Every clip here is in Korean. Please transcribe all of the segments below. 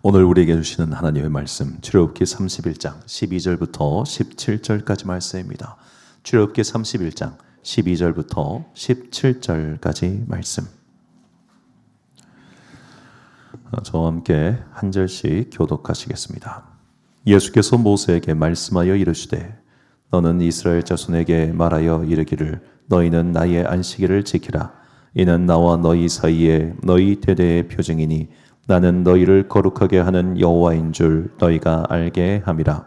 오늘 우리에게 주시는 하나님의 말씀 출애굽기 31장 12절부터 17절까지 말씀입니다. 출애굽기 31장 12절부터 17절까지 말씀. 저와 함께 한 절씩 교독하시겠습니다. 예수께서 모세에게 말씀하여 이르시되 너는 이스라엘 자손에게 말하여 이르기를 너희는 나의 안식일을 지키라. 이는 나와 너희 사이에 너희 대대의 표징이니 나는 너희를 거룩하게 하는 여호와인 줄 너희가 알게 함이라.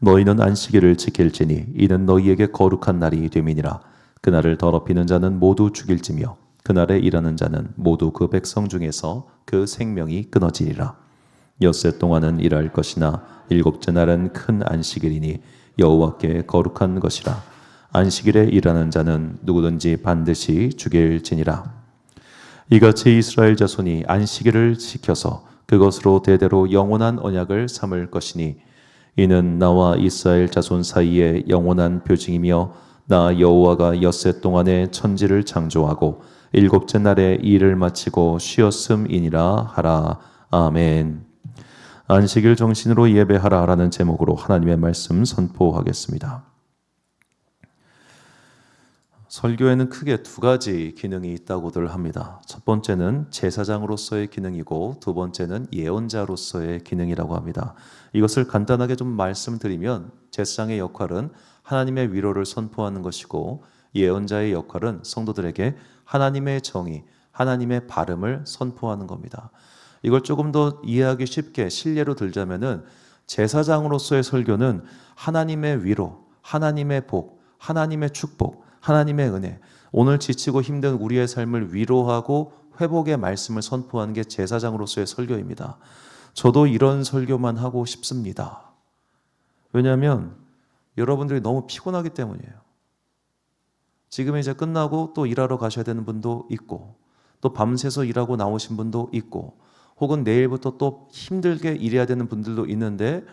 너희는 안식일을 지킬지니 이는 너희에게 거룩한 날이 됨이니라. 그날을 더럽히는 자는 모두 죽일지며 그날에 일하는 자는 모두 그 백성 중에서 그 생명이 끊어지리라. 엿새 동안은 일할 것이나 일곱째 날은 큰 안식일이니 여호와께 거룩한 것이라. 안식일에 일하는 자는 누구든지 반드시 죽일지니라. 이같이 이스라엘 자손이 안식일을 지켜서 그것으로 대대로 영원한 언약을 삼을 것이니 이는 나와 이스라엘 자손 사이에 영원한 표징이며 나 여호와가 엿새 동안에 천지를 창조하고 일곱째 날에 일을 마치고 쉬었음이니라 하라. 아멘. 안식일 정신으로 예배하라 라는 제목으로 하나님의 말씀 선포하겠습니다. 설교에는 크게 두 가지 기능이 있다고들 합니다. 첫 번째는 제사장으로서의 기능이고 두 번째는 예언자로서의 기능이라고 합니다. 이것을 간단하게 좀 말씀드리면 제사장의 역할은 하나님의 위로를 선포하는 것이고 예언자의 역할은 성도들에게 하나님의 정의, 하나님의 바름을 선포하는 겁니다. 이걸 조금 더 이해하기 쉽게 실례로 들자면은 제사장으로서의 설교는 하나님의 위로, 하나님의 복, 하나님의 축복, 하나님의 은혜, 오늘 지치고 힘든 우리의 삶을 위로하고 회복의 말씀을 선포하는 게 제사장으로서의 설교입니다. 저도 이런 설교만 하고 싶습니다. 왜냐하면 여러분들이 너무 피곤하기 때문이에요. 지금 이제 끝나고 또 일하러 가셔야 되는 분도 있고 또 밤새서 일하고 나오신 분도 있고 혹은 내일부터 또 힘들게 일해야 되는 분들도 있는데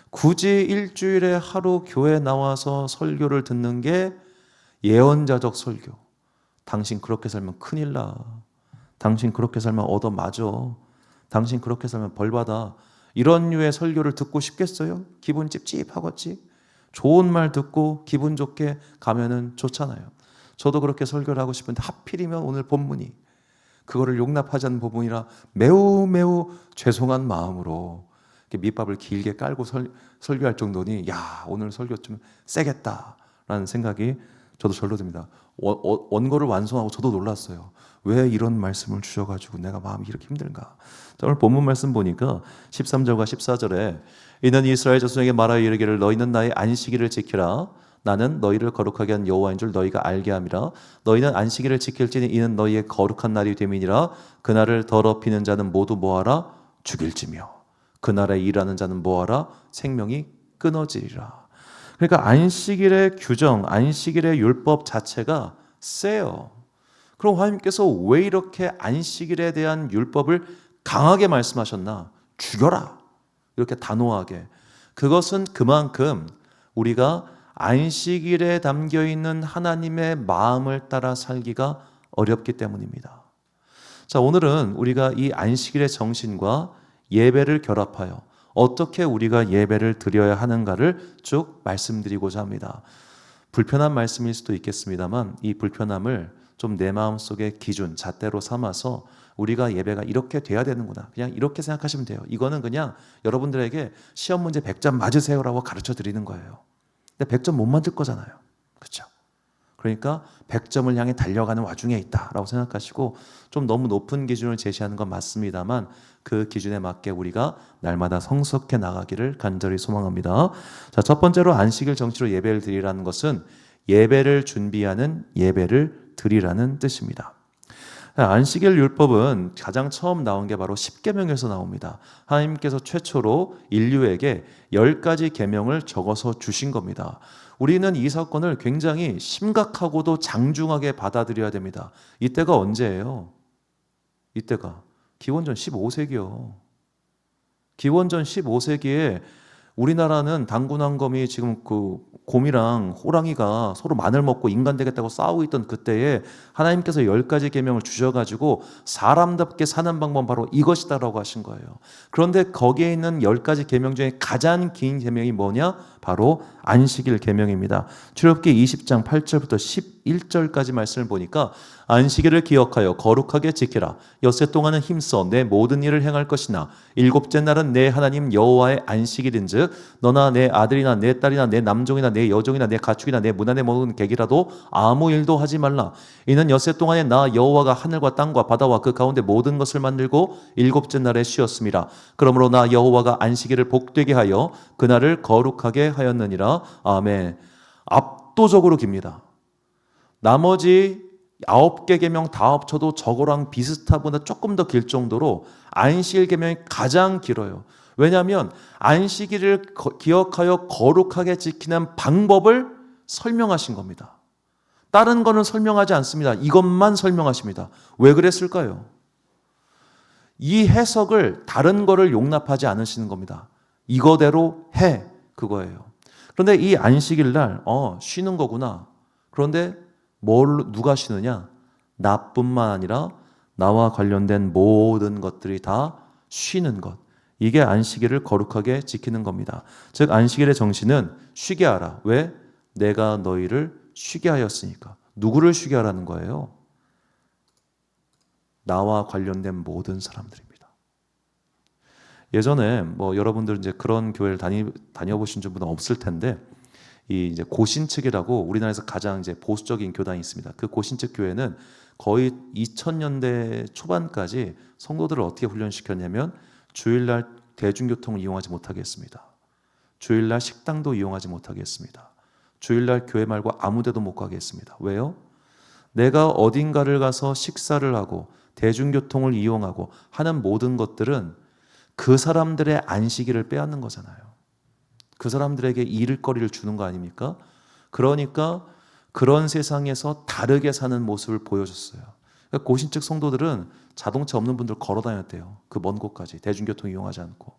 굳이 일주일에 하루 교회 나와서 설교를 듣는 게 예언자적 설교. 당신 그렇게 살면 큰일 나. 당신 그렇게 살면 얻어맞아. 당신 그렇게 살면 벌받아. 이런 류의 설교를 듣고 싶겠어요? 기분 찝찝하겠지? 좋은 말 듣고 기분 좋게 가면은 좋잖아요. 저도 그렇게 설교를 하고 싶은데 하필이면 오늘 본문이 그거를 용납하지 않는 부분이라 매우 죄송한 마음으로 밑밥을 길게 깔고 설교할 정도니 야 오늘 설교 좀 세겠다라는 생각이 저도 절로 듭니다. 원고를 완성하고 저도 놀랐어요. 왜 이런 말씀을 주셔가지고 내가 마음이 이렇게 힘든가. 자, 오늘 본문 말씀 보니까 13절과 14절에 이는 이스라엘 자손에게 말하여 이르기를 너희는 나의 안식일을 지키라. 나는 너희를 거룩하게 한 여호와인 줄 너희가 알게 함이라. 너희는 안식일을 지킬지니 이는 너희의 거룩한 날이 됨이니라. 그날을 더럽히는 자는 모두 뭐하라? 죽일지며 그날에 일하는 자는 뭐하라? 생명이 끊어지리라. 그러니까 안식일의 규정, 안식일의 율법 자체가 세요. 그럼 하나님께서 왜 이렇게 안식일에 대한 율법을 강하게 말씀하셨나? 죽여라. 이렇게 단호하게. 그것은 그만큼 우리가 안식일에 담겨있는 하나님의 마음을 따라 살기가 어렵기 때문입니다. 자, 오늘은 우리가 이 안식일의 정신과 예배를 결합하여 어떻게 우리가 예배를 드려야 하는가를 쭉 말씀드리고자 합니다. 불편한 말씀일 수도 있겠습니다만 이 불편함을 좀 내 마음속의 기준, 잣대로 삼아서 우리가 예배가 이렇게 돼야 되는구나. 그냥 이렇게 생각하시면 돼요. 이거는 그냥 여러분들에게 시험 문제 100점 맞으세요라고 가르쳐 드리는 거예요. 근데 100점 못 맞을 거잖아요. 그렇죠? 그러니까 100점을 향해 달려가는 와중에 있다라고 생각하시고 좀 너무 높은 기준을 제시하는 건 맞습니다만 그 기준에 맞게 우리가 날마다 성숙해 나가기를 간절히 소망합니다. 자, 첫 번째로 안식일 정치로 예배를 드리라는 것은 예배를 준비하는 예배를 드리라는 뜻입니다. 안식일 율법은 가장 처음 나온 게 바로 십계명에서 나옵니다. 하나님께서 최초로 인류에게 10가지 계명을 적어서 주신 겁니다. 우리는 이 사건을 굉장히 심각하고도 장중하게 받아들여야 됩니다. 이때가 언제예요? 이때가 기원전 15세기요. 기원전 15세기에 우리나라는 당군왕검이 지금 그 곰이랑 호랑이가 서로 마늘 먹고 인간 되겠다고 싸우고 있던 그때에 하나님께서 10가지 계명을 주셔가지고 사람답게 사는 방법은 바로 이것이다라고 하신 거예요. 그런데 거기에 있는 10가지 계명 중에 가장 긴 계명이 뭐냐? 바로 안식일 계명입니다. 출애굽기 20장 8절부터 11절까지 말씀을 보니까 안식일을 기억하여 거룩하게 지키라. 엿새 동안은 힘써 내 모든 일을 행할 것이나 일곱째 날은 내 하나님 여호와의 안식일인즉 너나 내 아들이나 내 딸이나 내 남종이나 내 여종이나 내 가축이나 내 문 안에 먹은 객이라도 아무 일도 하지 말라. 이는 엿새 동안에 나 여호와가 하늘과 땅과 바다와 그 가운데 모든 것을 만들고 일곱째 날에 쉬었음이라. 그러므로 나 여호와가 안식일을 복되게 하여 그날을 거룩하게 하였느니라. 아멘. 압도적으로 깁니다. 나머지 9개 계명 다 합쳐도 저거랑 비슷하거나 조금 더 길 정도로 안식일 계명이 가장 길어요. 왜냐하면 안식일을 기억하여 거룩하게 지키는 방법을 설명하신 겁니다. 다른 거는 설명하지 않습니다. 이것만 설명하십니다. 왜 그랬을까요? 이 해석을 다른 거를 용납하지 않으시는 겁니다. 이거대로 해, 그거예요. 그런데 이 안식일 날 쉬는 거구나. 그런데 누가 쉬느냐? 나뿐만 아니라 나와 관련된 모든 것들이 다 쉬는 것. 이게 안식일을 거룩하게 지키는 겁니다. 즉 안식일의 정신은 쉬게 하라. 왜? 내가 너희를 쉬게 하였으니까. 누구를 쉬게 하라는 거예요? 나와 관련된 모든 사람들입니다. 예전에 여러분들 이제 그런 교회를 다녀보신 분은 없을 텐데 이 이제 고신측이라고 우리나라에서 가장 이제 보수적인 교단이 있습니다. 그 고신측 교회는 거의 2000년대 초반까지 성도들을 어떻게 훈련시켰냐면 주일날 대중교통을 이용하지 못하게 했습니다. 주일날 식당도 이용하지 못하게 했습니다. 주일날 교회 말고 아무 데도 못 가게 했습니다. 왜요? 내가 어딘가를 가서 식사를 하고 대중교통을 이용하고 하는 모든 것들은 그 사람들의 안식일을 빼앗는 거잖아요. 그 사람들에게 일거리를 주는 거 아닙니까? 그러니까 그런 세상에서 다르게 사는 모습을 보여줬어요. 그러니까 고신측 성도들은 자동차 없는 분들 걸어 다녔대요. 그 먼 곳까지 대중교통 이용하지 않고.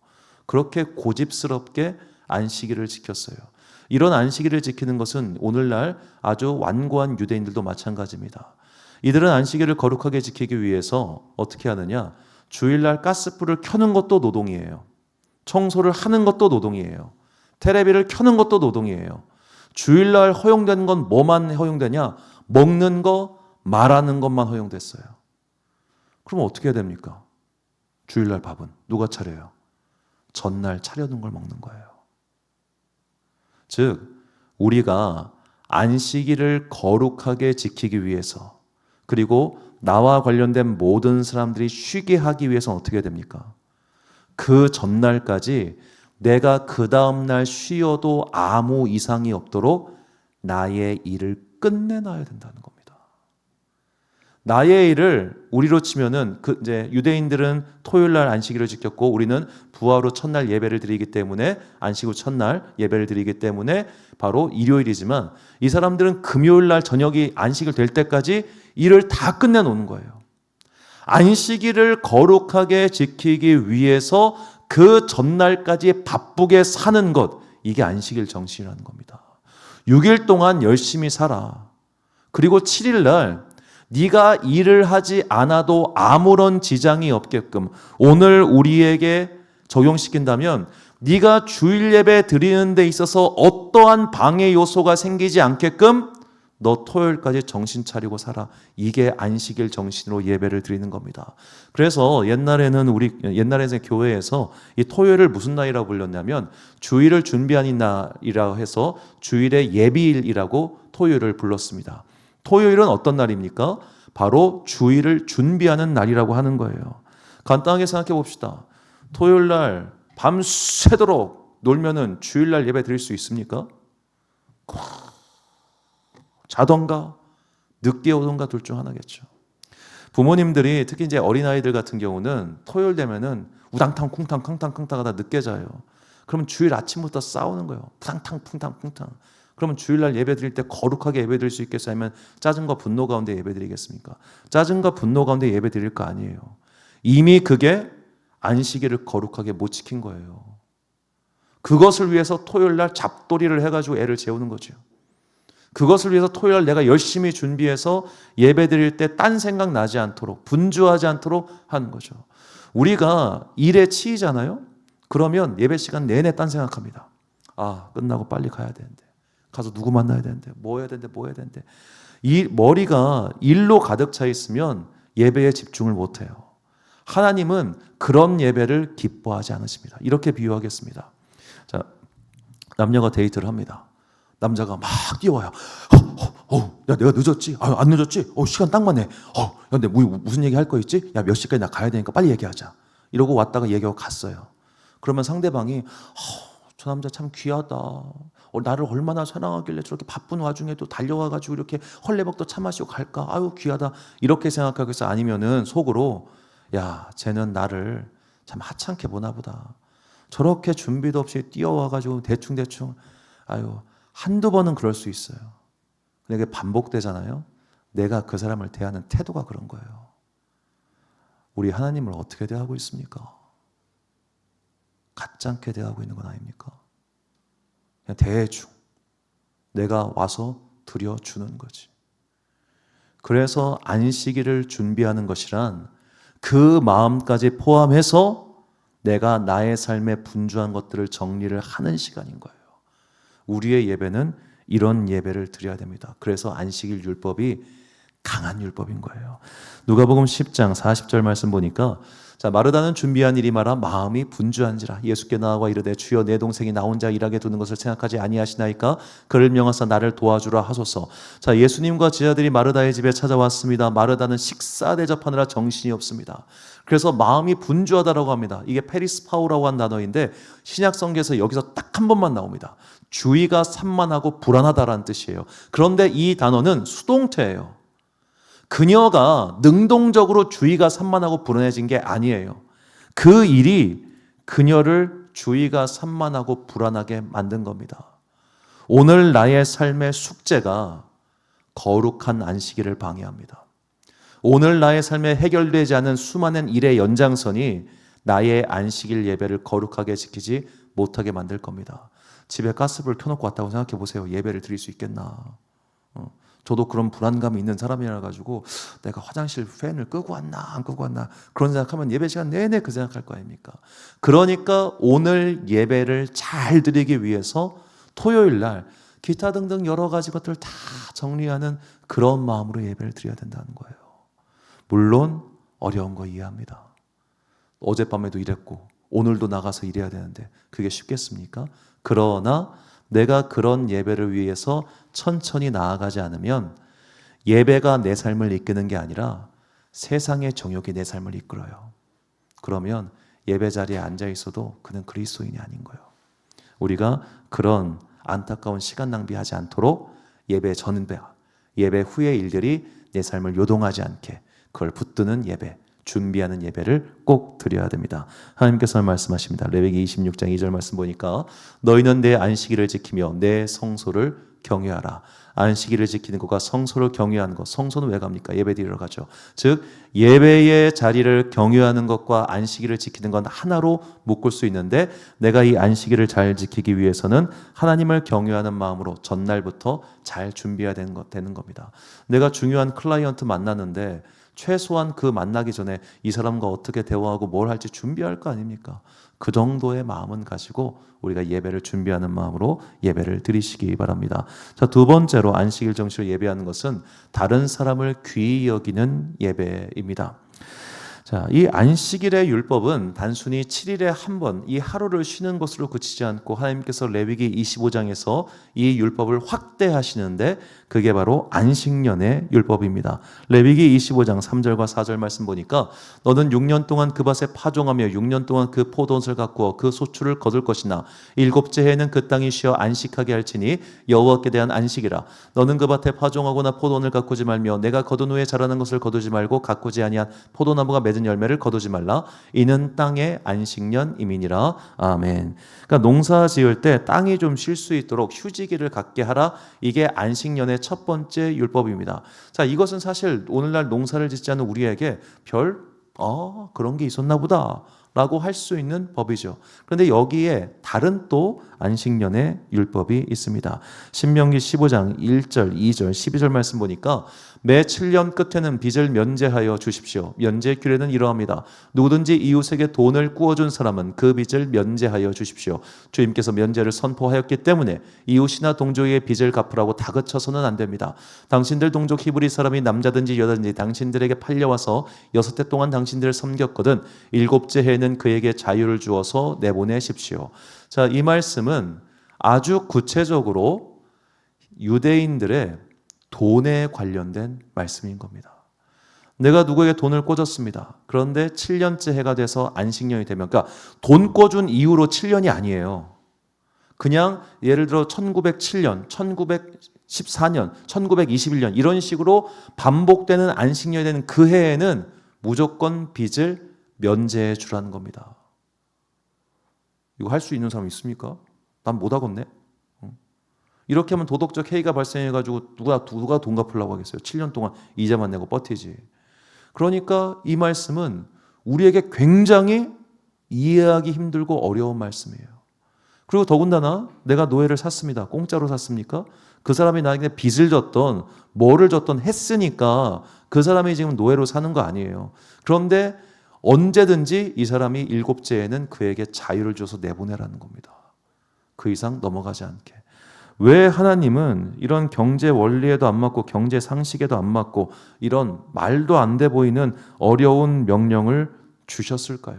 그렇게 고집스럽게 안식일을 지켰어요. 이런 안식일을 지키는 것은 오늘날 아주 완고한 유대인들도 마찬가지입니다. 이들은 안식일을 거룩하게 지키기 위해서 어떻게 하느냐? 주일날 가스불을 켜는 것도 노동이에요. 청소를 하는 것도 노동이에요. 테레비를 켜는 것도 노동이에요. 주일날 허용된 건 뭐만 허용되냐? 먹는 거, 말하는 것만 허용됐어요. 그럼 어떻게 해야 됩니까? 주일날 밥은 누가 차려요? 전날 차려놓은 걸 먹는 거예요. 즉 우리가 안식일을 거룩하게 지키기 위해서 그리고 나와 관련된 모든 사람들이 쉬게 하기 위해서는 어떻게 해야 됩니까? 그 전날까지 내가 그 다음날 쉬어도 아무 이상이 없도록 나의 일을 끝내놔야 된다는 겁니다. 나의 일을 우리로 치면은 이제 유대인들은 토요일날 안식일을 지켰고 우리는 부활 후 첫날 예배를 드리기 때문에 안식 후 첫날 예배를 드리기 때문에 바로 일요일이지만 이 사람들은 금요일날 저녁이 안식일 될 때까지 일을 다 끝내놓는 거예요. 안식일을 거룩하게 지키기 위해서 그 전날까지 바쁘게 사는 것, 이게 안식일 정신이라는 겁니다. 6일 동안 열심히 살아. 그리고 7일날 네가 일을 하지 않아도 아무런 지장이 없게끔 오늘 우리에게 적용시킨다면 네가 주일 예배 드리는 데 있어서 어떠한 방해 요소가 생기지 않게끔 너 토요일까지 정신 차리고 살아. 이게 안식일 정신으로 예배를 드리는 겁니다. 그래서 옛날에는 교회에서 이 토요일을 무슨 날이라고 불렀냐면 주일을 준비하는 날이라고 해서 주일의 예비일이라고 토요일을 불렀습니다. 토요일은 어떤 날입니까? 바로 주일을 준비하는 날이라고 하는 거예요. 간단하게 생각해 봅시다. 토요일 날 밤새도록 놀면은 주일 날 예배 드릴 수 있습니까? 자던가 늦게 오던가 둘 중 하나겠죠. 부모님들이 특히 이제 어린아이들 같은 경우는 토요일 되면은 우당탕 쿵탕 쿵탕 하다 늦게 자요. 그러면 주일 아침부터 싸우는 거예요. 탕탕 쿵탕. 그러면 주일날 예배 드릴 때 거룩하게 예배 드릴 수 있겠어요? 아니면 짜증과 분노 가운데 예배 드리겠습니까? 짜증과 분노 가운데 예배 드릴 거 아니에요. 이미 그게 안식일을 거룩하게 못 지킨 거예요. 그것을 위해서 토요일 날 잡돌이를 해가지고 애를 재우는 거죠. 그것을 위해서 토요일 날 내가 열심히 준비해서 예배 드릴 때 딴 생각 나지 않도록, 분주하지 않도록 하는 거죠. 우리가 일에 치이잖아요. 그러면 예배 시간 내내 딴 생각합니다. 아, 끝나고 빨리 가야 되는데, 가서 누구 만나야 되는데, 뭐 해야 되는데, 뭐 해야 되는데. 이 머리가 일로 가득 차 있으면 예배에 집중을 못 해요. 하나님은 그런 예배를 기뻐하지 않으십니다. 이렇게 비유하겠습니다. 자, 남녀가 데이트를 합니다. 남자가 막 뛰어와요. 야, 내가 늦었지? 안 늦었지? 시간 딱 맞네. 야, 근데 무슨 얘기 할 거 있지? 야, 몇 시까지 나 가야 되니까 빨리 얘기하자. 이러고 왔다가 얘기하고 갔어요. 그러면 상대방이 저 남자 참 귀하다. 나를 얼마나 사랑하길래 저렇게 바쁜 와중에도 달려와가지고 이렇게 헐레벌떡 차 마시고 갈까? 아유, 귀하다. 이렇게 생각하고 있어. 아니면은 속으로, 야, 쟤는 나를 참 하찮게 보나 보다. 저렇게 준비도 없이 뛰어와가지고 대충대충, 아유, 한두 번은 그럴 수 있어요. 근데 그게 반복되잖아요. 내가 그 사람을 대하는 태도가 그런 거예요. 우리 하나님을 어떻게 대하고 있습니까? 가짜게 대하고 있는 건 아닙니까? 그냥 대충 내가 와서 드려주는 거지. 그래서 안식일을 준비하는 것이란 그 마음까지 포함해서 내가 나의 삶에 분주한 것들을 정리를 하는 시간인 거예요. 우리의 예배는 이런 예배를 드려야 됩니다. 그래서 안식일 율법이 강한 율법인 거예요. 누가복음 10장 40절 말씀 보니까, 자, 마르다는 준비한 일이 많아 마음이 분주한지라 예수께 나아가 이르되 주여 내 동생이 나 혼자 일하게 두는 것을 생각하지 아니하시나이까 그를 명하사 나를 도와주라 하소서. 자, 예수님과 제자들이 마르다의 집에 찾아왔습니다. 마르다는 식사 대접하느라 정신이 없습니다. 그래서 마음이 분주하다라고 합니다. 이게 페리스파우라고 한 단어인데 신약 성경에서 여기서 딱 한 번만 나옵니다. 주의가 산만하고 불안하다라는 뜻이에요. 그런데 이 단어는 수동태예요. 그녀가 능동적으로 주의가 산만하고 불안해진 게 아니에요. 그 일이 그녀를 주의가 산만하고 불안하게 만든 겁니다. 오늘 나의 삶의 숙제가 거룩한 안식일을 방해합니다. 오늘 나의 삶에 해결되지 않은 수많은 일의 연장선이 나의 안식일 예배를 거룩하게 지키지 못하게 만들 겁니다. 집에 가스불 켜놓고 왔다고 생각해 보세요. 예배를 드릴 수 있겠나? 저도 그런 불안감이 있는 사람이라 가지고 내가 화장실 팬을 끄고 왔나 안 끄고 왔나 그런 생각하면 예배 시간 내내 그 생각할 거 아닙니까? 그러니까 오늘 예배를 잘 드리기 위해서 토요일 날 기타 등등 여러 가지 것들을 다 정리하는 그런 마음으로 예배를 드려야 된다는 거예요. 물론 어려운 거 이해합니다. 어젯밤에도 일했고 오늘도 나가서 일해야 되는데 그게 쉽겠습니까? 그러나 내가 그런 예배를 위해서 천천히 나아가지 않으면 예배가 내 삶을 이끄는 게 아니라 세상의 정욕이 내 삶을 이끌어요. 그러면 예배 자리에 앉아 있어도 그는 그리스도인이 아닌 거예요. 우리가 그런 안타까운 시간 낭비하지 않도록 예배 전배, 예배 후의 일들이 내 삶을 요동하지 않게 그걸 붙드는 예배, 준비하는 예배를 꼭 드려야 됩니다. 하나님께서 말씀하십니다. 레위기 26장 2절 말씀 보니까 너희는 내 안식일을 지키며 내 성소를 경외하라. 안식일을 지키는 것과 성소를 경외하는 것. 성소는 왜 갑니까? 예배 드리러 가죠. 즉 예배의 자리를 경외하는 것과 안식일을 지키는 건 하나로 묶을 수 있는데 내가 이 안식일을 잘 지키기 위해서는 하나님을 경외하는 마음으로 전날부터 잘 준비해야 되는 겁니다. 내가 중요한 클라이언트 만났는데 최소한 그 만나기 전에 이 사람과 어떻게 대화하고 뭘 할지 준비할 거 아닙니까? 그 정도의 마음은 가지고 우리가 예배를 준비하는 마음으로 예배를 드리시기 바랍니다. 자, 두 번째로 안식일 정시로 예배하는 것은 다른 사람을 귀히 여기는 예배입니다. 자, 이 안식일의 율법은 단순히 7일에 한 번 이 하루를 쉬는 것으로 그치지 않고 하나님께서 레위기 25장에서 이 율법을 확대하시는데 그게 바로 안식년의 율법입니다. 레위기 25장 3절과 4절 말씀 보니까 너는 6년 동안 그 밭에 파종하며 6년 동안 그 포도원을 가꾸어 그 소출을 거둘 것이나 일곱째 해에는 그 땅이 쉬어 안식하게 할지니 여호와께 대한 안식이라. 너는 그 밭에 파종하거나 포도원을 가꾸지 말며 내가 거둔 후에 자라는 것을 거두지 말고 가꾸지 아니한 포도나무가 맺은 열매를 거두지 말라. 이는 땅의 안식년임이니라. 아멘. 그러니까 농사 지을 때 땅이 좀 쉴 수 있도록 휴지기를 갖게 하라. 이게 안식년의 첫 번째 율법입니다. 자, 이것은 사실 오늘날 농사를 짓지 않는 우리에게 그런 게 있었나 보다 라고 할 수 있는 법이죠. 그런데 여기에 다른 또 안식년의 율법이 있습니다. 신명기 15장 1절, 2절, 12절 말씀 보니까 매 7년 끝에는 빚을 면제하여 주십시오. 면제 규례는 이러합니다. 누구든지 이웃에게 돈을 꾸어준 사람은 그 빚을 면제하여 주십시오. 주님께서 면제를 선포하였기 때문에 이웃이나 동족의 빚을 갚으라고 다그쳐서는 안 됩니다. 당신들 동족 히브리 사람이 남자든지 여자든지 당신들에게 팔려와서 6해 동안 당신들을 섬겼거든 7째 해에는 그에게 자유를 주어서 내보내십시오. 자, 이 말씀은 아주 구체적으로 유대인들의 돈에 관련된 말씀인 겁니다. 내가 누구에게 돈을 꿔줬습니다. 그런데 7년째 해가 돼서 안식년이 되면, 그러니까 돈 꿔준 이후로 7년이 아니에요. 그냥 예를 들어 1907년, 1914년, 1921년 이런 식으로 반복되는 안식년이 되는 그 해에는 무조건 빚을 면제해 주라는 겁니다. 이거 할 수 있는 사람 있습니까? 난 못하겠네. 이렇게 하면 도덕적 해이가 발생해가지고 누가 돈 갚으려고 하겠어요. 7년 동안 이자만 내고 버티지. 그러니까 이 말씀은 우리에게 굉장히 이해하기 힘들고 어려운 말씀이에요. 그리고 더군다나 내가 노예를 샀습니다. 공짜로 샀습니까? 그 사람이 나에게 빚을 졌던 뭐를 졌던 했으니까 그 사람이 지금 노예로 사는 거 아니에요. 그런데 언제든지 이 사람이 7째에는 그에게 자유를 줘서 내보내라는 겁니다. 그 이상 넘어가지 않게. 왜 하나님은 이런 경제 원리에도 안 맞고 경제 상식에도 안 맞고 이런 말도 안 돼 보이는 어려운 명령을 주셨을까요?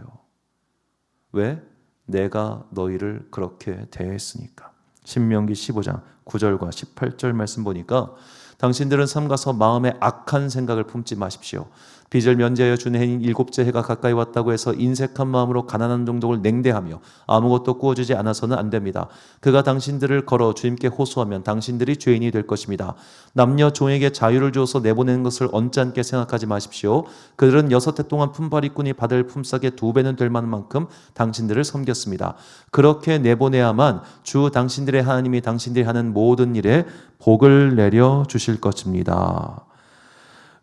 왜? 내가 너희를 그렇게 대했으니까. 신명기 15장 9절과 18절 말씀 보니까 당신들은 삼가서 마음에 악한 생각을 품지 마십시오. 빚을 면제하여 준 해인 7째 해가 가까이 왔다고 해서 인색한 마음으로 가난한 종족을 냉대하며 아무것도 구워주지 않아서는 안 됩니다. 그가 당신들을 걸어 주님께 호소하면 당신들이 죄인이 될 것입니다. 남녀 종에게 자유를 주어서 내보내는 것을 언짢게 생각하지 마십시오. 그들은 6해 동안 품바리꾼이 받을 품삯의 2배는 될 만큼 당신들을 섬겼습니다. 그렇게 내보내야만 주 당신들의 하나님이 당신들이 하는 모든 일에 복을 내려 주실 것입니다.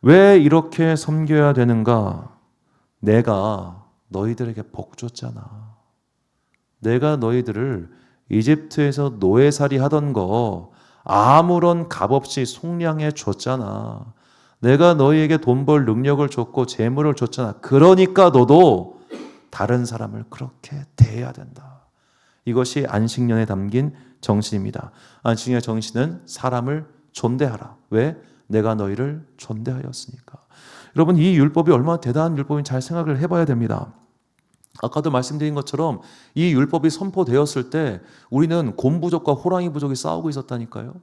왜 이렇게 섬겨야 되는가? 내가 너희들에게 복 줬잖아. 내가 너희들을 이집트에서 노예살이 하던 거 아무런 값없이 속량해 줬잖아. 내가 너희에게 돈 벌 능력을 줬고 재물을 줬잖아. 그러니까 너도 다른 사람을 그렇게 대해야 된다. 이것이 안식년에 담긴 정신입니다. 안식년의 정신은 사람을 존대하라. 왜? 내가 너희를 존대하였으니까. 여러분, 이 율법이 얼마나 대단한 율법인지 잘 생각을 해봐야 됩니다. 아까도 말씀드린 것처럼 이 율법이 선포되었을 때 우리는 곰부족과 호랑이 부족이 싸우고 있었다니까요.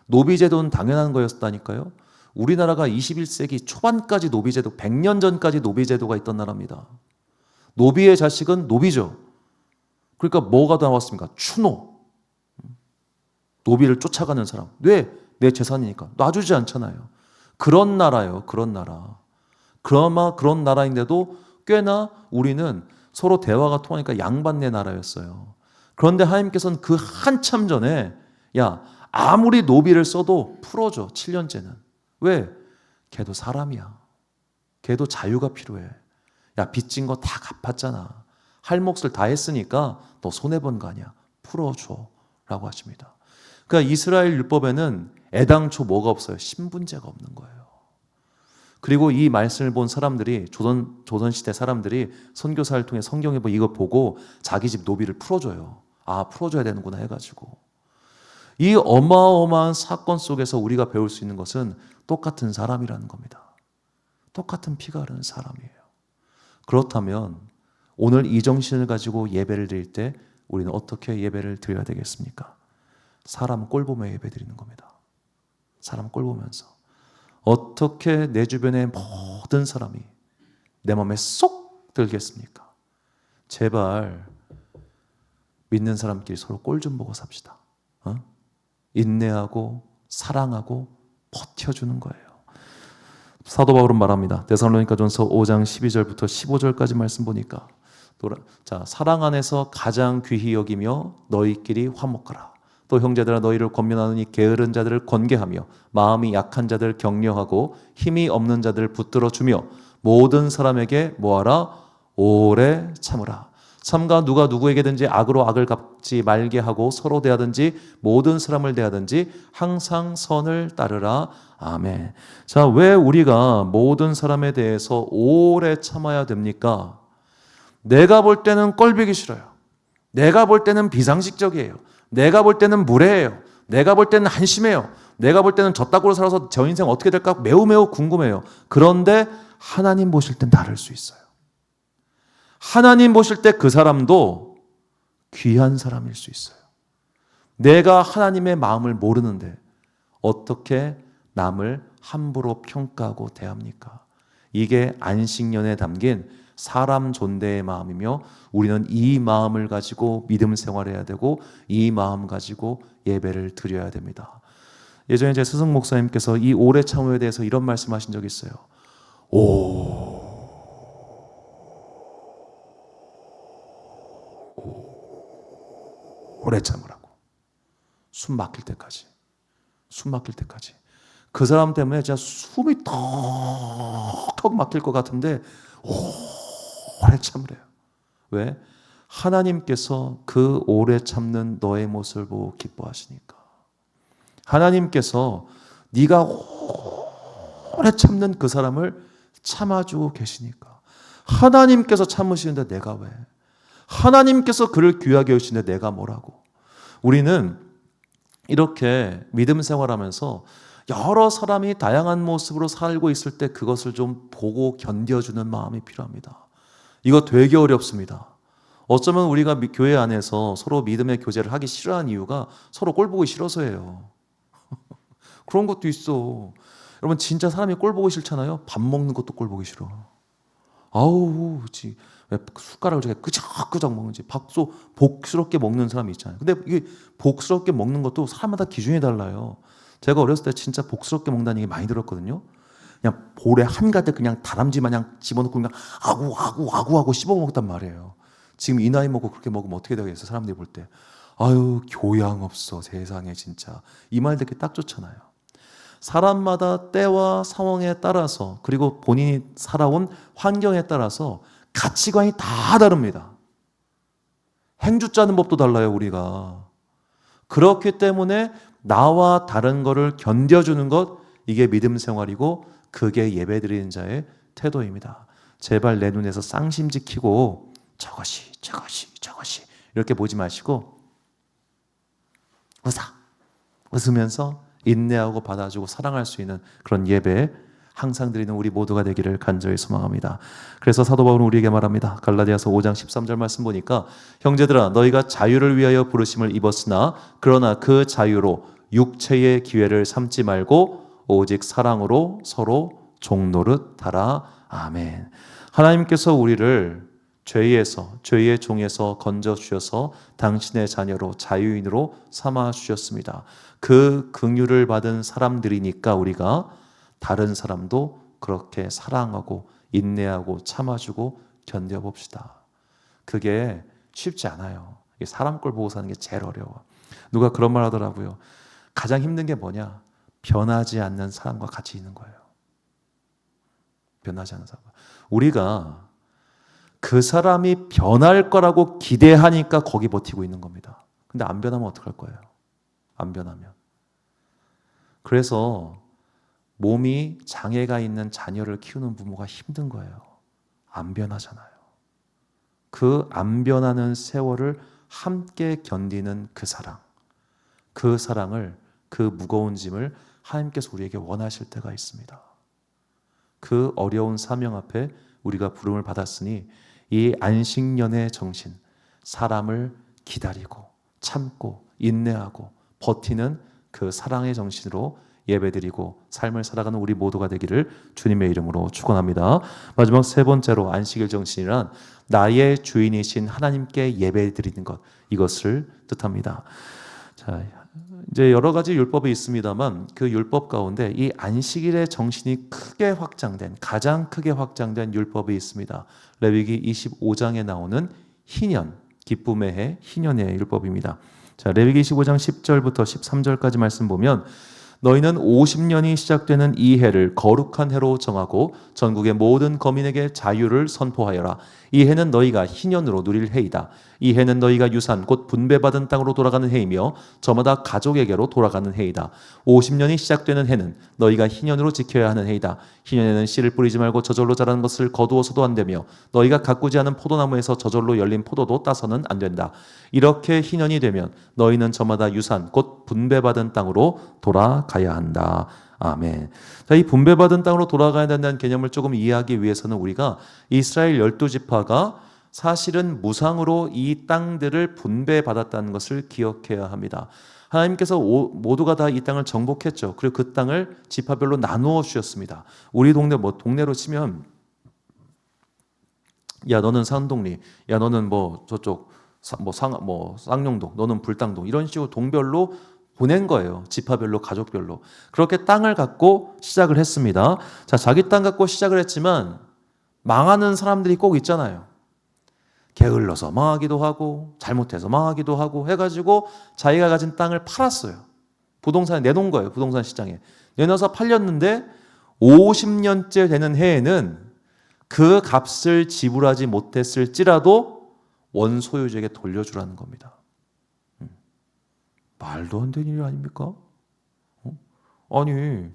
노비제도는 당연한 거였다니까요. 우리나라가 21세기 초반까지 노비제도, 100년 전까지 노비제도가 있던 나라입니다. 노비의 자식은 노비죠. 그러니까 뭐가 나왔습니까? 추노. 노비를 쫓아가는 사람. 왜? 내 재산이니까 놔주지 않잖아요. 그런 나라예요. 그런 나라. 그런 나라인데도 꽤나 우리는 서로 대화가 통하니까 양반네 나라였어요. 그런데 하나님께서는 그 한참 전에 야, 아무리 노비를 써도 풀어줘. 7년째는. 왜? 걔도 사람이야. 걔도 자유가 필요해. 야, 빚진 거 다 갚았잖아. 할 몫을 다 했으니까 너 손해본 거 아니야. 풀어줘. 라고 하십니다. 그러니까 이스라엘 율법에는 애당초 뭐가 없어요? 신분제가 없는 거예요. 그리고 이 말씀을 본 사람들이 조선시대 사람들이 선교사를 통해 성경에 이거 보고 자기 집 노비를 풀어줘요. 아, 풀어줘야 되는구나 해가지고. 이 어마어마한 사건 속에서 우리가 배울 수 있는 것은 똑같은 사람이라는 겁니다. 똑같은 피가 흐르는 사람이에요. 그렇다면 오늘 이 정신을 가지고 예배를 드릴 때 우리는 어떻게 예배를 드려야 되겠습니까? 사람 꼴 보며 예배 드리는 겁니다. 사람 꼴 보면서 어떻게 내 주변의 모든 사람이 내 마음에 쏙 들겠습니까? 제발 믿는 사람끼리 서로 꼴 좀 보고 삽시다. 인내하고 사랑하고 버텨주는 거예요. 사도 바울은 말합니다. 데살로니가전서 5장 12절부터 15절까지 말씀 보니까 자, 사랑 안에서 가장 귀히 여기며 너희끼리 화목하라. 또 형제들아 너희를 권면하느니 게으른 자들을 권계하며 마음이 약한 자들을 격려하고 힘이 없는 자들을 붙들어 주며 모든 사람에게 뭐하라? 오래 참으라. 삼가 누가 누구에게든지 악으로 악을 갚지 말게 하고 서로 대하든지 모든 사람을 대하든지 항상 선을 따르라. 아멘. 자, 왜 우리가 모든 사람에 대해서 오래 참아야 됩니까? 내가 볼 때는 꼴보기 싫어요. 내가 볼 때는 비상식적이에요. 내가 볼 때는 무례해요. 내가 볼 때는 한심해요. 내가 볼 때는 저따구로 살아서 저 인생 어떻게 될까 매우 궁금해요. 그런데 하나님 보실 땐 다를 수 있어요. 하나님 보실 때 그 사람도 귀한 사람일 수 있어요. 내가 하나님의 마음을 모르는데 어떻게 남을 함부로 평가하고 대합니까? 이게 안식년에 담긴 사람 존대의 마음이며 우리는 이 마음을 가지고 믿음 생활해야 되고 이 마음 가지고 예배를 드려야 됩니다. 예전에 제 스승 목사님께서 이 오래 참음에 대해서 이런 말씀하신 적이 있어요. 오래 참으라고. 숨 막힐 때까지. 그 사람 때문에 진짜 숨이 턱턱 막힐 것 같은데 오래 참으래요. 왜? 하나님께서 그 오래 참는 너의 모습을 보고 기뻐하시니까. 하나님께서 네가 오래 참는 그 사람을 참아주고 계시니까. 하나님께서 참으시는데 내가 왜? 하나님께서 그를 귀하게 여기시는데 내가 뭐라고? 우리는 이렇게 믿음 생활하면서 여러 사람이 다양한 모습으로 살고 있을 때 그것을 좀 보고 견뎌주는 마음이 필요합니다. 이거 되게 어렵습니다. 어쩌면 우리가 교회 안에서 서로 믿음의 교제를 하기 싫어하는 이유가 서로 꼴 보기 싫어서예요. 그런 것도 있어. 여러분 진짜 사람이 꼴 보기 싫잖아요. 밥 먹는 것도 꼴 보기 싫어. 아우, 왜 숟가락을 저렇게 끄적끄적 먹는지 복스럽게 먹는 사람이 있잖아요. 근데 이게 복스럽게 먹는 것도 사람마다 기준이 달라요. 제가 어렸을 때 진짜 복스럽게 먹는다는 얘기 많이 들었거든요. 그냥 볼에 한가득 그냥 다람쥐 마냥 집어넣고 그냥 아구 씹어 먹었단 말이에요. 지금 이 나이 먹고 그렇게 먹으면 어떻게 되겠어? 사람들이 볼 때. 아유, 교양 없어 세상에 진짜. 이 말 듣기 딱 좋잖아요. 사람마다 때와 상황에 따라서 그리고 본인이 살아온 환경에 따라서 가치관이 다 다릅니다. 행주 짜는 법도 달라요, 우리가. 그렇기 때문에 나와 다른 거를 견뎌주는 것, 이게 믿음 생활이고 그게 예배드리는 자의 태도입니다. 제발 내 눈에서 쌍심 지키고 저것이 이렇게 보지 마시고 웃으면서 인내하고 받아주고 사랑할 수 있는 그런 예배 항상 드리는 우리 모두가 되기를 간절히 소망합니다. 그래서 사도 바울은 우리에게 말합니다. 갈라디아서 5장 13절 말씀 보니까 형제들아 너희가 자유를 위하여 부르심을 입었으나 그러나 그 자유로 육체의 기회를 삼지 말고 오직 사랑으로 서로 종노릇 하라. 아멘. 하나님께서 우리를 죄의 종에서 건져 주셔서 당신의 자녀로 자유인으로 삼아 주셨습니다. 그 긍휼을 받은 사람들이니까 우리가 다른 사람도 그렇게 사랑하고 인내하고 참아주고 견뎌봅시다. 그게 쉽지 않아요. 사람 꼴 보고 사는 게 제일 어려워. 누가 그런 말 하더라고요. 가장 힘든 게 뭐냐? 변하지 않는 사람과 같이 있는 거예요. 변하지 않는 사람. 우리가 그 사람이 변할 거라고 기대하니까 거기 버티고 있는 겁니다. 근데 안 변하면 어떡할 거예요? 안 변하면. 그래서 몸이 장애가 있는 자녀를 키우는 부모가 힘든 거예요. 안 변하잖아요. 그 안 변하는 세월을 함께 견디는 그 사랑, 그 사랑을, 그 무거운 짐을 하나님께서 우리에게 원하실 때가 있습니다. 그 어려운 사명 앞에 우리가 부름을 받았으니 이 안식년의 정신, 사람을 기다리고 참고 인내하고 버티는 그 사랑의 정신으로 예배드리고 삶을 살아가는 우리 모두가 되기를 주님의 이름으로 축원합니다. 마지막 세 번째로 안식일 정신이란 나의 주인이신 하나님께 예배드리는 것, 이것을 뜻합니다. 자, 이제 여러 가지 율법이 있습니다만 그 율법 가운데 이 안식일의 정신이 가장 크게 확장된 율법이 있습니다. 레위기 25장에 나오는 희년, 기쁨의 해, 희년의 율법입니다. 자, 레위기 25장 10절부터 13절까지 말씀 보면 너희는 50년이 시작되는 이 해를 거룩한 해로 정하고 전국의 모든 거민에게 자유를 선포하여라. 이 해는 너희가 희년으로 누릴 해이다. 이 해는 너희가 유산 곧 분배받은 땅으로 돌아가는 해이며 저마다 가족에게로 돌아가는 해이다. 50년이 시작되는 해는 너희가 희년으로 지켜야 하는 해이다. 희년에는 씨를 뿌리지 말고 저절로 자라는 것을 거두어서도 안 되며 너희가 가꾸지 않은 포도나무에서 저절로 열린 포도도 따서는 안 된다. 이렇게 희년이 되면 너희는 저마다 유산 곧 분배받은 땅으로 돌아가야 한다. 아멘. 자, 이 분배받은 땅으로 돌아가야 된다는 개념을 조금 이해하기 위해서는 우리가 이스라엘 12지파가 사실은 무상으로 이 땅들을 분배받았다는 것을 기억해야 합니다. 하나님께서 모두가 다 이 땅을 정복했죠. 그리고 그 땅을 지파별로 나누어 주셨습니다. 우리 동네 동네로 치면 야 너는 산동리, 야 너는 저쪽 쌍용동, 너는 불당동 이런 식으로 동별로 보낸 거예요. 지파별로, 가족별로. 그렇게 땅을 갖고 시작을 했습니다. 자, 자기 땅 갖고 시작을 했지만 망하는 사람들이 꼭 있잖아요. 게을러서 망하기도 하고 잘못해서 망하기도 하고 해가지고 자기가 가진 땅을 팔았어요. 부동산에 내놓은 거예요. 부동산 시장에. 내놔서 팔렸는데 50년째 되는 해에는 그 값을 지불하지 못했을지라도 원소유주에게 돌려주라는 겁니다. 말도 안 되는 일 아닙니까? 아니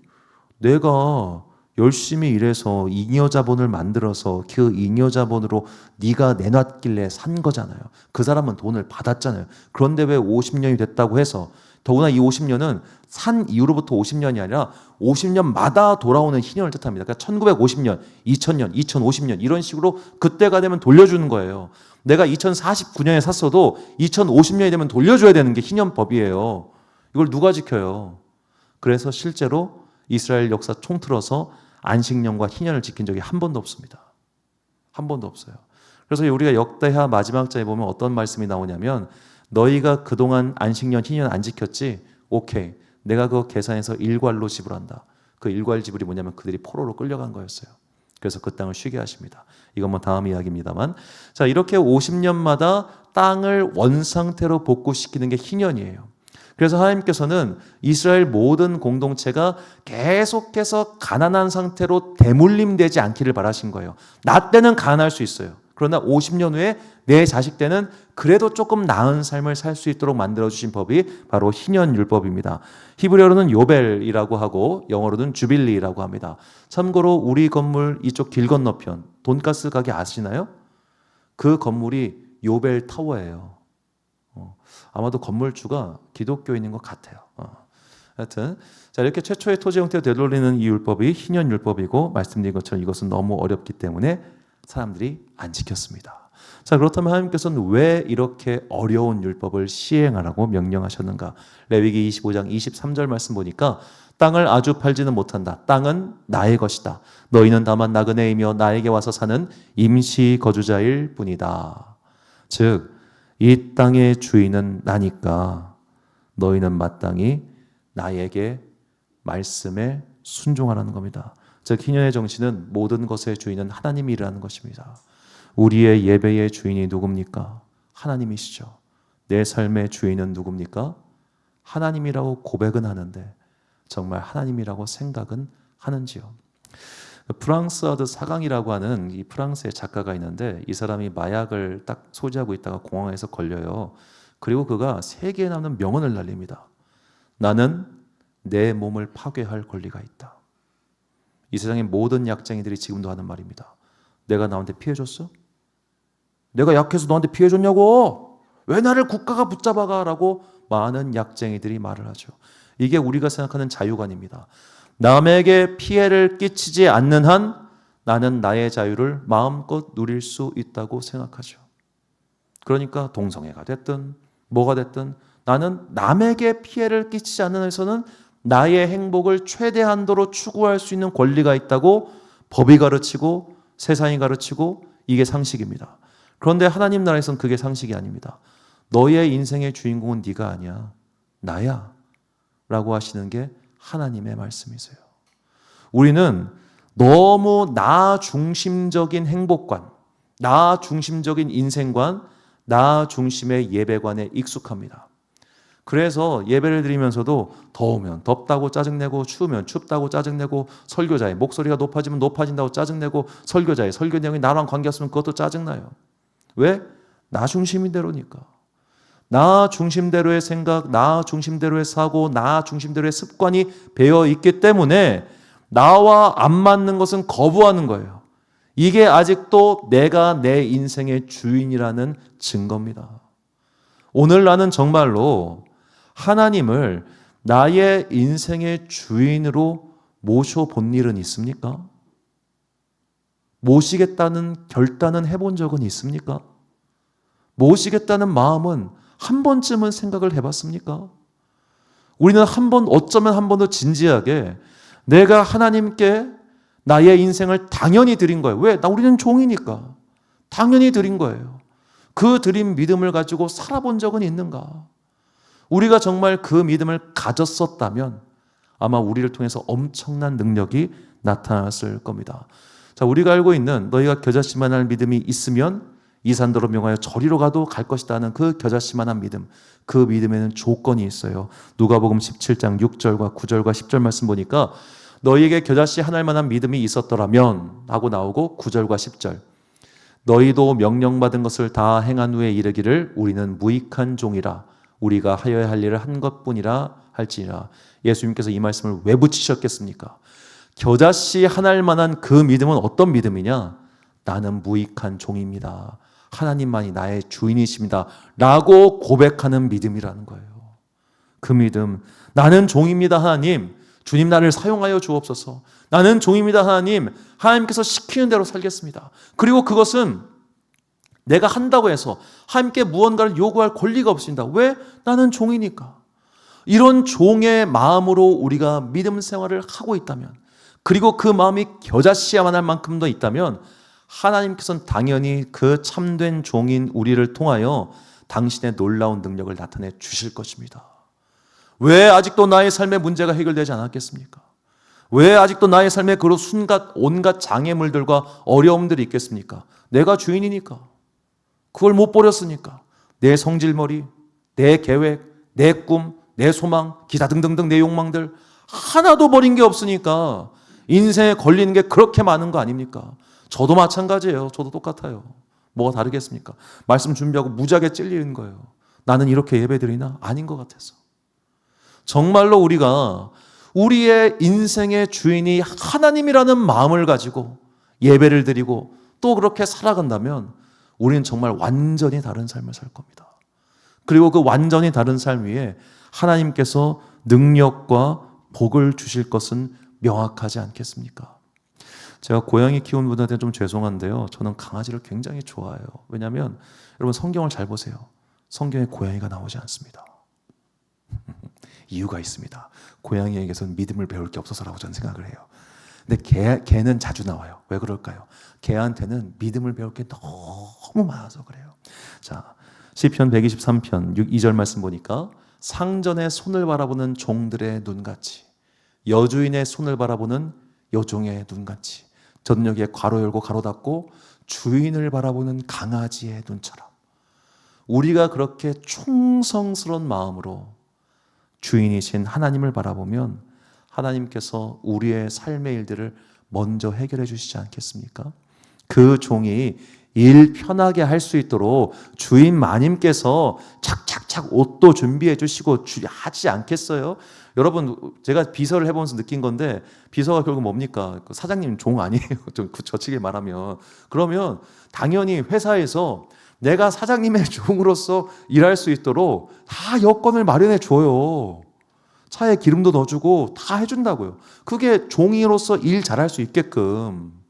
내가 열심히 일해서 잉여자본을 만들어서 그 잉여자본으로 네가 내놨길래 산 거잖아요. 그 사람은 돈을 받았잖아요. 그런데 왜 50년이 됐다고 해서 더구나 이 50년은 산 이후로부터 50년이 아니라 50년마다 돌아오는 희년을 뜻합니다. 그러니까 1950년, 2000년, 2050년 이런 식으로 그때가 되면 돌려주는 거예요. 내가 2049년에 샀어도 2050년이 되면 돌려줘야 되는 게 희년법이에요. 이걸 누가 지켜요? 그래서 실제로 이스라엘 역사 통틀어서 안식년과 희년을 지킨 적이 한 번도 없습니다. 한 번도 없어요. 그래서 우리가 역대하 마지막 장에 보면 어떤 말씀이 나오냐면 너희가 그동안 안식년, 희년 안 지켰지? 오케이. 내가 그거 계산해서 일괄로 지불한다. 그 일괄 지불이 뭐냐면 그들이 포로로 끌려간 거였어요. 그래서 그 땅을 쉬게 하십니다. 이건 다음 이야기입니다만. 자, 이렇게 50년마다 땅을 원상태로 복구시키는 게 희년이에요. 그래서 하나님께서는 이스라엘 모든 공동체가 계속해서 가난한 상태로 대물림되지 않기를 바라신 거예요. 나 때는 가난할 수 있어요. 그러나 50년 후에 내 자식 때는 그래도 조금 나은 삶을 살 수 있도록 만들어주신 법이 바로 희년율법입니다. 히브리어로는 요벨이라고 하고 영어로는 주빌리라고 합니다. 참고로 우리 건물 이쪽 길 건너편 돈가스 가게 아시나요? 그 건물이 요벨 타워예요. 아마도 건물주가 기독교인인 것 같아요. 하여튼 자, 이렇게 최초의 토지 형태로 되돌리는 이 율법이 희년율법이고 말씀드린 것처럼 이것은 너무 어렵기 때문에 사람들이 안 지켰습니다. 자, 그렇다면 하나님께서는 왜 이렇게 어려운 율법을 시행하라고 명령하셨는가? 레위기 25장 23절 말씀 보니까 땅을 아주 팔지는 못한다. 땅은 나의 것이다. 너희는 다만 나그네이며 나에게 와서 사는 임시 거주자일 뿐이다. 즉, 이 땅의 주인은 나니까 너희는 마땅히 나에게 말씀에 순종하라는 겁니다. 즉 희년의 정신은 모든 것의 주인은 하나님이라는 것입니다. 우리의 예배의 주인이 누굽니까? 하나님이시죠. 내 삶의 주인은 누굽니까? 하나님이라고 고백은 하는데 정말 하나님이라고 생각은 하는지요? 프랑스아드 사강이라고 하는 이 프랑스의 작가가 있는데 이 사람이 마약을 딱 소지하고 있다가 공항에서 걸려요. 그리고 그가 세계에 남는 명언을 날립니다. 나는 내 몸을 파괴할 권리가 있다. 이 세상의 모든 약쟁이들이 지금도 하는 말입니다. 내가 나한테 피해줬어? 내가 약해서 너한테 피해줬냐고? 왜 나를 국가가 붙잡아가? 라고 많은 약쟁이들이 말을 하죠. 이게 우리가 생각하는 자유관입니다. 남에게 피해를 끼치지 않는 한 나는 나의 자유를 마음껏 누릴 수 있다고 생각하죠. 그러니까 동성애가 됐든 뭐가 됐든 나는 남에게 피해를 끼치지 않는 한에서는 나의 행복을 최대한도로 추구할 수 있는 권리가 있다고 법이 가르치고 세상이 가르치고 이게 상식입니다. 그런데 하나님 나라에서는 그게 상식이 아닙니다. 너의 인생의 주인공은 네가 아니야. 나야. 라고 하시는 게 하나님의 말씀이세요. 우리는 너무 나 중심적인 행복관, 나 중심적인 인생관, 나 중심의 예배관에 익숙합니다. 그래서 예배를 드리면서도 더우면 덥다고 짜증내고 추우면 춥다고 짜증내고 설교자의 목소리가 높아지면 높아진다고 짜증내고 설교자의 설교 내용이 나랑 관계없으면 그것도 짜증나요. 왜? 나 중심대로니까. 나 중심대로의 생각, 나 중심대로의 사고, 나 중심대로의 습관이 배어 있기 때문에 나와 안 맞는 것은 거부하는 거예요. 이게 아직도 내가 내 인생의 주인이라는 증거입니다. 오늘 나는 정말로 하나님을 나의 인생의 주인으로 모셔본 일은 있습니까? 모시겠다는 결단은 해본 적은 있습니까? 모시겠다는 마음은 한 번쯤은 생각을 해봤습니까? 우리는 어쩌면 한 번도 진지하게 내가 하나님께 나의 인생을 당연히 드린 거예요. 왜? 우리는 종이니까. 당연히 드린 거예요. 그 드린 믿음을 가지고 살아본 적은 있는가? 우리가 정말 그 믿음을 가졌었다면 아마 우리를 통해서 엄청난 능력이 나타났을 겁니다. 자, 우리가 알고 있는 너희가 겨자씨만한 믿음이 있으면 이 산더러 명하여 저리로 가도 갈 것이다 하는 그 겨자씨만한 믿음, 그 믿음에는 조건이 있어요. 누가복음 17장 6절과 9절과 10절 말씀 보니까 너희에게 겨자씨 한 알만한 믿음이 있었더라면 하고 나오고 9절과 10절 너희도 명령받은 것을 다 행한 후에 이르기를 우리는 무익한 종이라 우리가 하여야 할 일을 한 것뿐이라 할지니라. 예수님께서 이 말씀을 왜 붙이셨겠습니까? 겨자씨 한 알만한 그 믿음은 어떤 믿음이냐? 나는 무익한 종입니다. 하나님만이 나의 주인이십니다. 라고 고백하는 믿음이라는 거예요. 그 믿음, 나는 종입니다 하나님. 주님 나를 사용하여 주옵소서. 나는 종입니다 하나님. 하나님께서 시키는 대로 살겠습니다. 그리고 그것은 내가 한다고 해서 하나님께 무언가를 요구할 권리가 없습니다. 왜? 나는 종이니까. 이런 종의 마음으로 우리가 믿음 생활을 하고 있다면, 그리고 그 마음이 겨자씨야만 할 만큼도 있다면 하나님께서는 당연히 그 참된 종인 우리를 통하여 당신의 놀라운 능력을 나타내 주실 것입니다. 왜 아직도 나의 삶의 문제가 해결되지 않았겠습니까? 왜 아직도 나의 삶에 그런 온갖 장애물들과 어려움들이 있겠습니까? 내가 주인이니까. 그걸 못 버렸으니까. 내 성질머리, 내 계획, 내 꿈, 내 소망, 기타 등등등 내 욕망들 하나도 버린 게 없으니까 인생에 걸리는 게 그렇게 많은 거 아닙니까? 저도 마찬가지예요. 저도 똑같아요. 뭐가 다르겠습니까? 말씀 준비하고 무지하게 찔리는 거예요. 나는 이렇게 예배드리나? 아닌 것 같아서. 정말로 우리가 우리의 인생의 주인이 하나님이라는 마음을 가지고 예배를 드리고 또 그렇게 살아간다면 우리는 정말 완전히 다른 삶을 살 겁니다. 그리고 그 완전히 다른 삶 위에 하나님께서 능력과 복을 주실 것은 명확하지 않겠습니까? 제가 고양이 키우는 분들한테 좀 죄송한데요. 저는 강아지를 굉장히 좋아해요. 왜냐하면 여러분 성경을 잘 보세요. 성경에 고양이가 나오지 않습니다. 이유가 있습니다. 고양이에게서는 믿음을 배울 게 없어서라고 저는 생각을 해요. 근데 개는 자주 나와요. 왜 그럴까요? 개한테는 믿음을 배울 게 너무 많아서 그래요. 자, 시편 123편 2절 말씀 보니까 상전의 손을 바라보는 종들의 눈같이 여주인의 손을 바라보는 여종의 눈같이 저는 여기에 괄호 열고 가로 닫고 주인을 바라보는 강아지의 눈처럼 우리가 그렇게 충성스러운 마음으로 주인이신 하나님을 바라보면 하나님께서 우리의 삶의 일들을 먼저 해결해 주시지 않겠습니까? 그 종이 일 편하게 할 수 있도록 주인 마님께서 착착착 옷도 준비해 주시고 하지 않겠어요? 여러분, 제가 비서를 해보면서 느낀 건데 비서가 결국 뭡니까? 사장님 종 아니에요. 좀 저치게 말하면. 그러면 당연히 회사에서 내가 사장님의 종으로서 일할 수 있도록 다 여건을 마련해 줘요. 차에 기름도 넣어주고 다 해준다고요. 그게 종이로서 일 잘할 수 있게끔.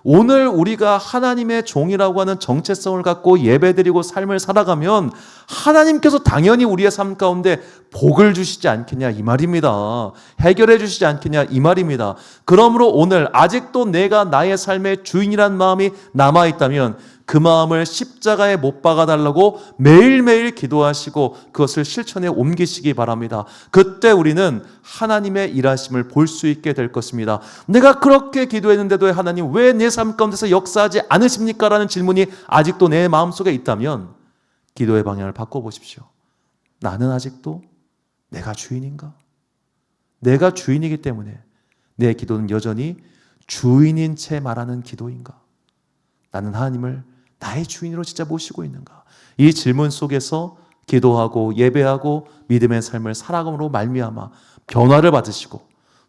오늘 우리가 하나님의 종이라고 하는 정체성을 갖고 예배드리고 삶을 살아가면 하나님께서 당연히 우리의 삶 가운데 복을 주시지 않겠냐 이 말입니다. 해결해 주시지 않겠냐 이 말입니다. 그러므로 오늘 아직도 내가 나의 삶의 주인이란 마음이 남아있다면 그 마음을 십자가에 못 박아달라고 매일매일 기도하시고 그것을 실천에 옮기시기 바랍니다. 그때 우리는 하나님의 일하심을 볼 수 있게 될 것입니다. 내가 그렇게 기도했는데도 하나님 왜 내 삶 가운데서 역사하지 않으십니까? 라는 질문이 아직도 내 마음속에 있다면 기도의 방향을 바꿔보십시오. 나는 아직도 내가 주인인가? 내가 주인이기 때문에 내 기도는 여전히 주인인 채 말하는 기도인가? 나는 하나님을 나의 주인으로 진짜 모시고 있는가? 이 질문 속에서 기도하고 예배하고 믿음의 삶을 살아감으로 말미암아 변화를 받으시고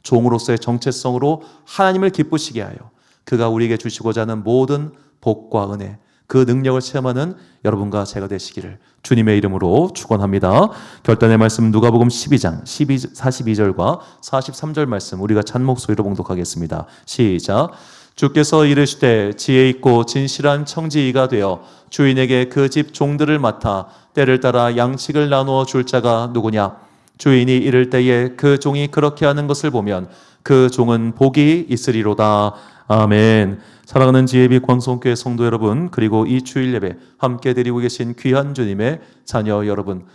종으로서의 정체성으로 하나님을 기쁘시게 하여 그가 우리에게 주시고자 하는 모든 복과 은혜, 그 능력을 체험하는 여러분과 제가 되시기를 주님의 이름으로 축원합니다. 결단의 말씀 누가복음 12장 42절과 43절 말씀 우리가 찬 목소리로 봉독하겠습니다. 시작. 주께서 이르시되 지혜 있고 진실한 청지기가 되어 주인에게 그 집 종들을 맡아 때를 따라 양식을 나누어 줄 자가 누구냐? 주인이 이를 때에 그 종이 그렇게 하는 것을 보면 그 종은 복이 있으리로다. 아멘. 사랑하는 지혜빛 광성교회 성도 여러분, 그리고 이 주일 예배 함께 드리고 계신 귀한 주님의 자녀 여러분,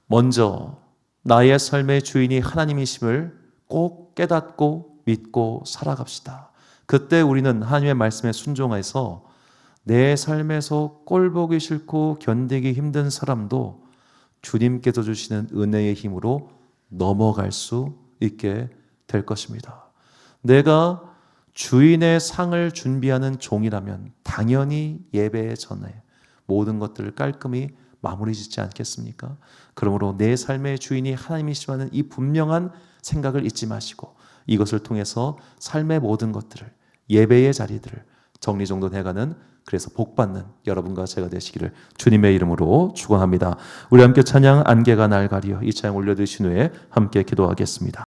먼저 나의 삶의 주인이 하나님이심을 꼭 깨닫고 믿고 살아갑시다. 그때 우리는 하나님의 말씀에 순종해서 내 삶에서 꼴보기 싫고 견디기 힘든 사람도 주님께서 주시는 은혜의 힘으로 넘어갈 수 있게 될 것입니다. 내가 주인의 상을 준비하는 종이라면 당연히 예배 전에 모든 것들을 깔끔히 마무리 짓지 않겠습니까? 그러므로 내 삶의 주인이 하나님이시라는 이 분명한 생각을 잊지 마시고 이것을 통해서 삶의 모든 것들을, 예배의 자리들을 정리정돈해가는, 그래서 복받는 여러분과 제가 되시기를 주님의 이름으로 축원합니다. 우리 함께 찬양 안개가 날 가리어 이 찬양 올려드신 후에 함께 기도하겠습니다.